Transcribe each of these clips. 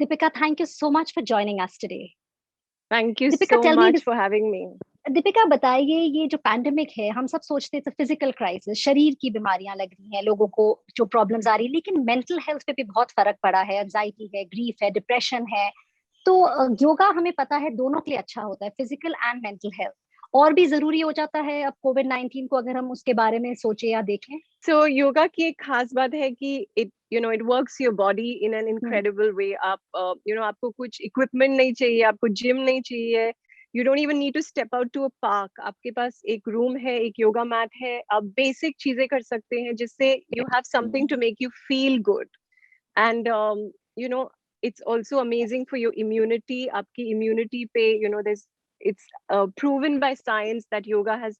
Deepika, thank you so much for joining us today. Thank you Deepika, so tell me much this. for having me. Deepika बताइए, ये जो pandemic है, हम सब सोचते हैं फिजिकल क्राइसिस, शरीर की बीमारियां लग रही हैं लोगों को, जो प्रॉब्लम्स आ रही है, लेकिन मेंटल हेल्थ पे भी बहुत फर्क पड़ा है। एंजाइटी है, ग्रीफ है, डिप्रेशन है। तो योगा हमें पता है दोनों के लिए अच्छा होता है, फिजिकल एंड मेंटल हेल्थ। और भी जरूरी हो जाता है अब कोविड-19 को अगर हम उसके बारे में सोचे या देखें। So योगा की एक खास बात है कि it works your body in an hmm. incredible way. आप आपको कुछ इक्विपमेंट नहीं चाहिए, आपको जिम नहीं चाहिए. You don't even need to step out to a park. आपके पास एक रूम है, एक योगा मैट है, आप बेसिक चीजें कर सकते हैं जिससे you have something to make you feel good. And you know it's also amazing for your immunity. Aapki immunity pe, there's it's proven by science that yoga has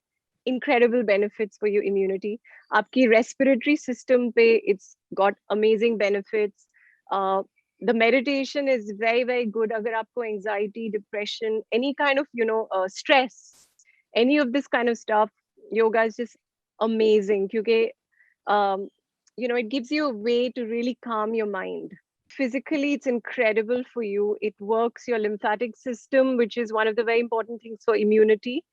incredible benefits for your immunity. Aapki respiratory system pe, it's got amazing benefits. uh, the meditation is very very good. Agar aapko anxiety, depression, any kind of stress, any of this kind of stuff, yoga is just amazing. Because um, it gives you a way to really calm your mind. Physically, it's incredible for you. It works your lymphatic system, which is one of the very important things for immunity.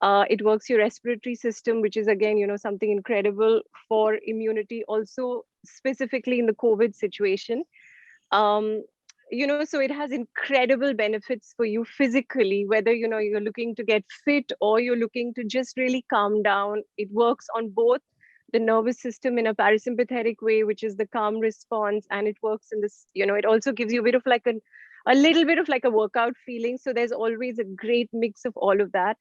It works your respiratory system, which is again, something incredible for immunity, also specifically in the COVID situation. um, so it has incredible benefits for you physically, whether you're looking to get fit or you're looking to just really calm down. It works on both the nervous system in a parasympathetic way, which is the calm response, and it works in this, it also gives you a bit of like a little bit of like a workout feeling. So there's always a great mix of all of that.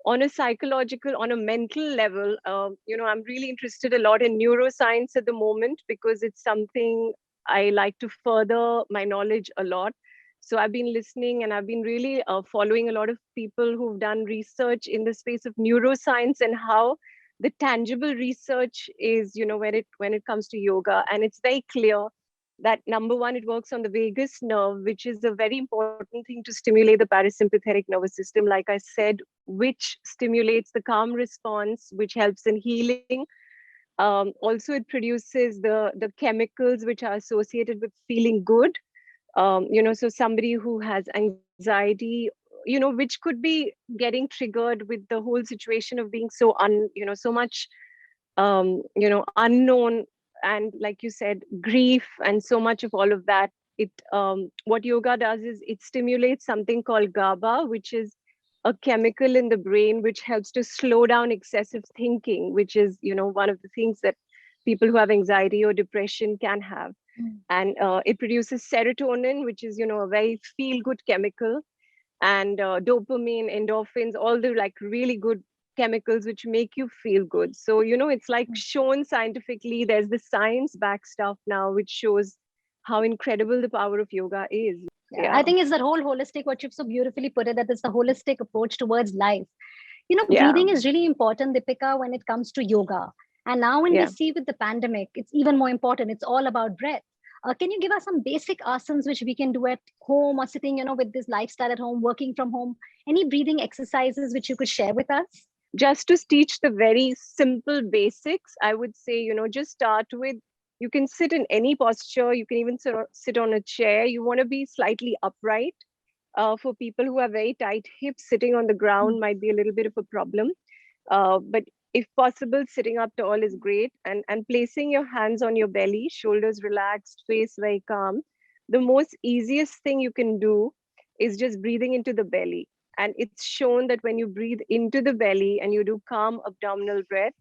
On a psychological, on a mental level, I'm really interested a lot in neuroscience at the moment, because it's something I like to further my knowledge a lot. So I've been listening and I've been really following a lot of people who've done research in the space of neuroscience, and how the tangible research is, when it comes to yoga. And it's very clear that number one, it works on the vagus nerve, which is a very important thing to stimulate the parasympathetic nervous system, like I said, which stimulates the calm response, which helps in healing. Also, it produces the chemicals which are associated with feeling good. So somebody who has anxiety, which could be getting triggered with the whole situation of being so much unknown, and like you said, grief, and so much of all of that. It What yoga does is it stimulates something called GABA, which is a chemical in the brain which helps to slow down excessive thinking, which is one of the things that people who have anxiety or depression can have. And it produces serotonin, which is a very feel good chemical, and dopamine, endorphins, all the like really good chemicals which make you feel good. So it's like shown scientifically. There's the science back stuff now which shows how incredible the power of yoga is. Yeah, I Yeah. think it's that whole holistic, what you've so beautifully put it, that it's the holistic approach towards life. Yeah. Breathing is really important, Deepika, when it comes to yoga. And now, when we Yeah. see with the pandemic, it's even more important. It's all about breath. Can you give us some basic asanas which we can do at home, or sitting, with this lifestyle at home, working from home? Any breathing exercises which you could share with us? Just to teach the very simple basics, I would say, just start with, you can sit in any posture. You can even sit on a chair. You want to be slightly upright. For people who have very tight hips, sitting on the ground might be a little bit of a problem. But if possible, sitting up tall is great. And placing your hands on your belly, shoulders relaxed, face very calm. The most easiest thing you can do is just breathing into the belly. And it's shown that when you breathe into the belly and you do calm abdominal breath,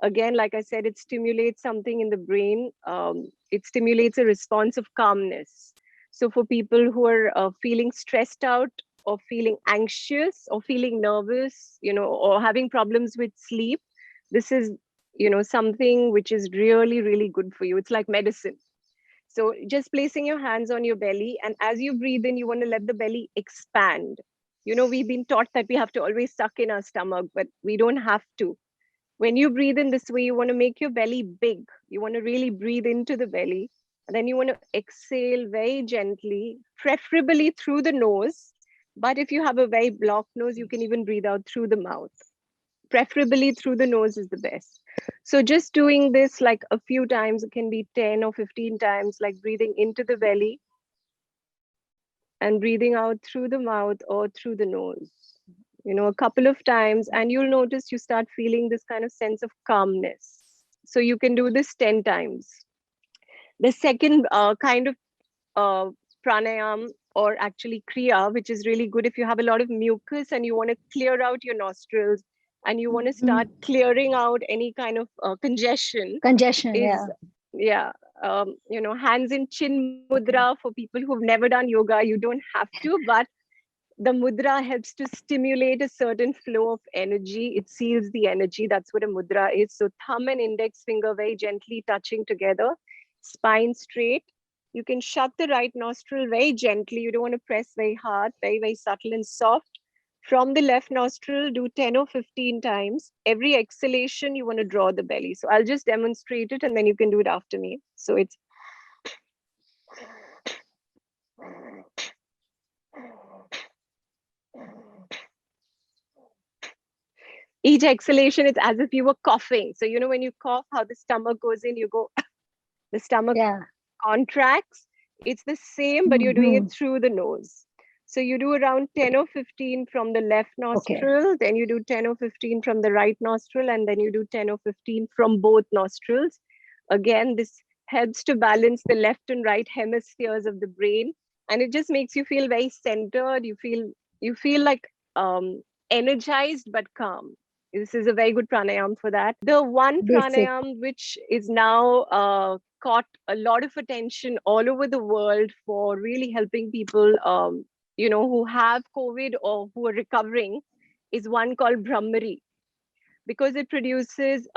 again, like I said, it stimulates something in the brain. It stimulates a response of calmness. So for people who are feeling stressed out, or feeling anxious, or feeling nervous, or having problems with sleep, this is, something which is really, really good for you. It's like medicine. So just placing your hands on your belly, and as you breathe in, you want to let the belly expand. We've been taught that we have to always suck in our stomach, but we don't have to. When you breathe in this way, you want to make your belly big. You want to really breathe into the belly. And then you want to exhale very gently, preferably through the nose. But if you have a very blocked nose, you can even breathe out through the mouth. Preferably through the nose is the best. So just doing this like a few times, it can be 10 or 15 times, like breathing into the belly and breathing out through the mouth or through the nose, a couple of times, and you'll notice you start feeling this kind of sense of calmness. So you can do this 10 times. The second kind of pranayam, or actually kriya, which is really good if you have a lot of mucus and you want to clear out your nostrils and you want to start clearing out any kind of congestion, is yeah. hands in chin mudra. For people who've never done yoga, you don't have to, but the mudra helps to stimulate a certain flow of energy. It seals the energy. That's what a mudra is. So thumb and index finger very gently touching together, spine straight. You can shut the right nostril very gently. You don't want to press very hard, very, very subtle and soft. From the left nostril, do 10 or 15 times. Every exhalation, you want to draw the belly. So I'll just demonstrate it and then you can do it after me. So it's each exhalation, it's as if you were coughing. So, when you cough, how the stomach goes in, you go, the stomach contracts. It's the same, but you're doing it through the nose. So you do around 10 or 15 from the left nostril, then you do 10 or 15 from the right nostril, and then you do 10 or 15 from both nostrils. Again, this helps to balance the left and right hemispheres of the brain, and it just makes you feel very centered. You feel like energized but calm. This is a very good pranayam for that. The one pranayam which is now caught a lot of attention all over the world for really helping people, who have COVID or who are recovering, is one called Brahmari. Because it produces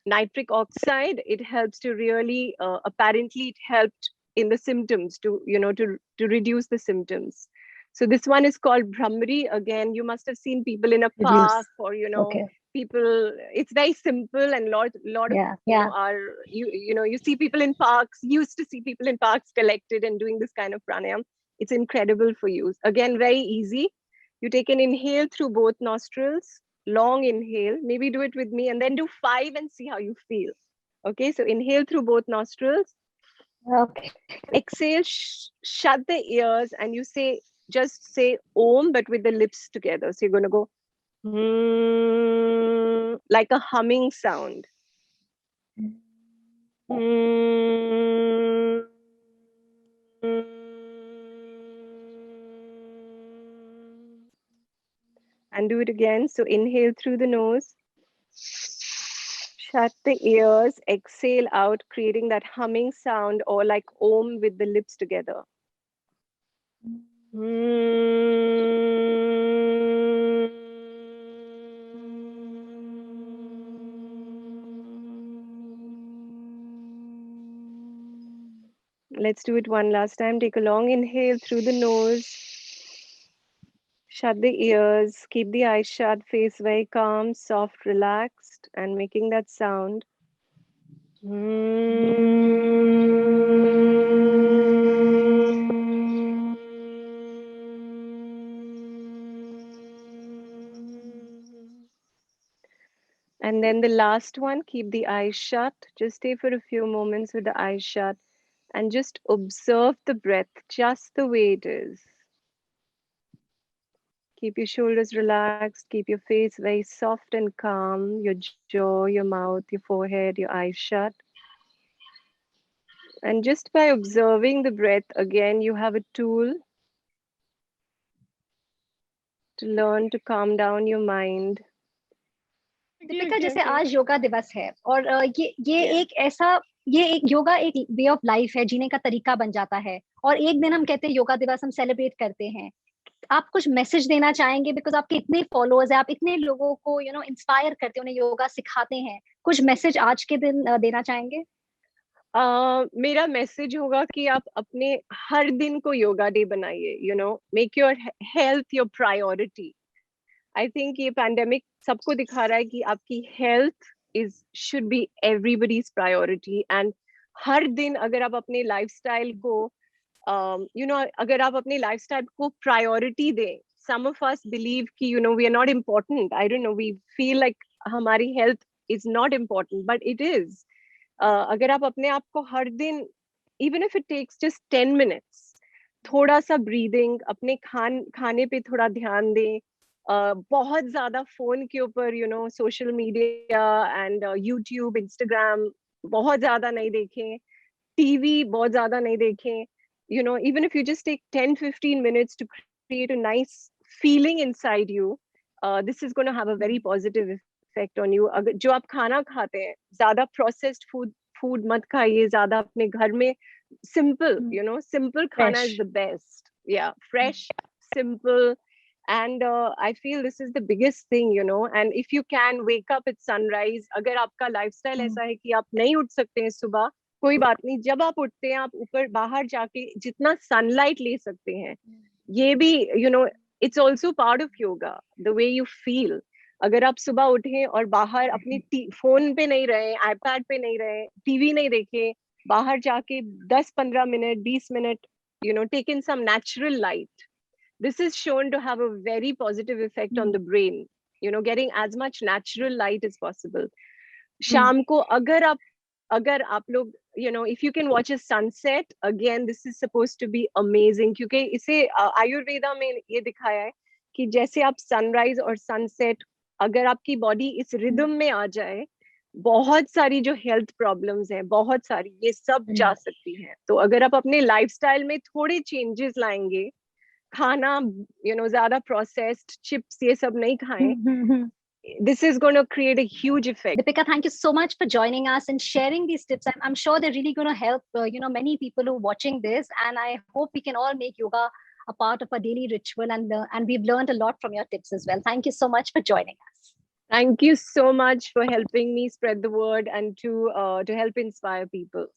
nitric oxide, it helps to really, apparently it helped in the symptoms to reduce the symptoms. So this one is called Brahmari. Again, you must have seen people in a park or, people, it's very simple, and lot of are, you see people in parks, used to see people in parks collected and doing this kind of pranayam. It's incredible for you. Again, very easy. You take an inhale through both nostrils, long inhale, maybe do it with me, and then do 5 and see how you feel. Okay, so inhale through both nostrils. Okay. Exhale, shut the ears, and you just say Om, but with the lips together. So you're going to go like a humming sound. And do it again. So inhale through the nose. Shut the ears, exhale out, creating that humming sound, or like Om with the lips together. Let's do it one last time. Take a long inhale through the nose. Shut the ears, keep the eyes shut, face very calm, soft, relaxed, and making that sound. And then the last one, keep the eyes shut. Just stay for a few moments with the eyes shut and just observe the breath just the way it is. Keep your shoulders relaxed, keep your face very soft and calm, your jaw, your mouth, your forehead, your eyes shut. And just by observing the breath, again, you have a tool to learn to calm down your mind. Deepika, जैसे आज योगा दिवस है और ये एक योगा एक way of life है, जीने का तरीका बन जाता है, और एक दिन हम कहते हैं योगा दिवस, हम सेलिब्रेट करते हैं. आप कुछ मैसेज देना चाहेंगे? बिकॉज आपके इतने फॉलोअर्स हैं, आप इतने लोगों को इंस्पायर करते हैं, उन्हें योगा सिखाते हैं. कुछ मैसेज आज के दिन देना चाहेंगे? मेरा मैसेज होगा कि आप अपने हर दिन को योगा डे बनाइए. Make your health your priority. I think ये पैंडेमिक सबको दिखा रहा है कि आपकी health should be everybody's priority. And हर दिन अगर आप अपने लाइफस्टाइल को अगर आप अपने लाइफस्टाइल को प्रायोरिटी दें. सम ऑफ अस बिलीव कि we are not important. I don't know, we feel like हमारी health is not important, but it is. अगर आप अपने आप को हर दिन, even if it takes just 10 minutes, थोड़ा सा ब्रीदिंग, अपने खाने पे थोड़ा ध्यान दें, बहुत ज्यादा फोन के ऊपर social media and YouTube, Instagram बहुत ज्यादा नहीं देखें, टीवी बहुत ज्यादा नहीं देखें. Even if you just take 10-15 minutes to create a nice feeling inside you, this is going to have a very positive effect on you. अगर जो आप खाना खाते हैं, ज्यादा प्रोसेस्ड फूड मत खाइए, ज्यादा अपने घर में simple, simple khana is Fresh. the best. Yeah, fresh, simple. And I feel this is the biggest thing, and if you can wake up at sunrise, अगर आपका lifestyle ऐसा है कि आप नहीं उठ सकते हैं सुबह, कोई बात नहीं, जब आप उठते हैं आप ऊपर बाहर जाके जितना सनलाइट ले सकते हैं, ये भी it's also part of yoga, the way you feel. अगर आप सुबह उठें और बाहर अपनी फोन पे नहीं रहे, आईपैड पे नहीं रहे, टीवी नहीं देखें, बाहर जाके 10-15 minute, 20 minute, take in some natural light. This is shown to have a very positive effect on the brain, getting as much natural light as possible. शाम को अगर आप लोग if you can watch a sunset, again this is supposed to be amazing, क्योंकि इसे आयुर्वेदा में ये दिखाया है कि जैसे आप सनराइज और सनसेट, अगर आपकी बॉडी इस रिदम में आ जाए, बहुत सारी जो हेल्थ प्रॉब्लम्स हैं, बहुत सारी, ये सब जा सकती हैं. तो अगर आप अपने लाइफस्टाइल में थोड़े चेंजेस लाएंगे, खाना ज्यादा प्रोसेस्ड चिप्स ये सब नहीं खाएं, this is going to create a huge effect. Deepika, thank you so much for joining us and sharing these tips. I'm sure they're really going to help, many people who are watching this. And I hope we can all make yoga a part of our daily ritual. And we've learned a lot from your tips as well. Thank you so much for joining us. Thank you so much for helping me spread the word and to help inspire people.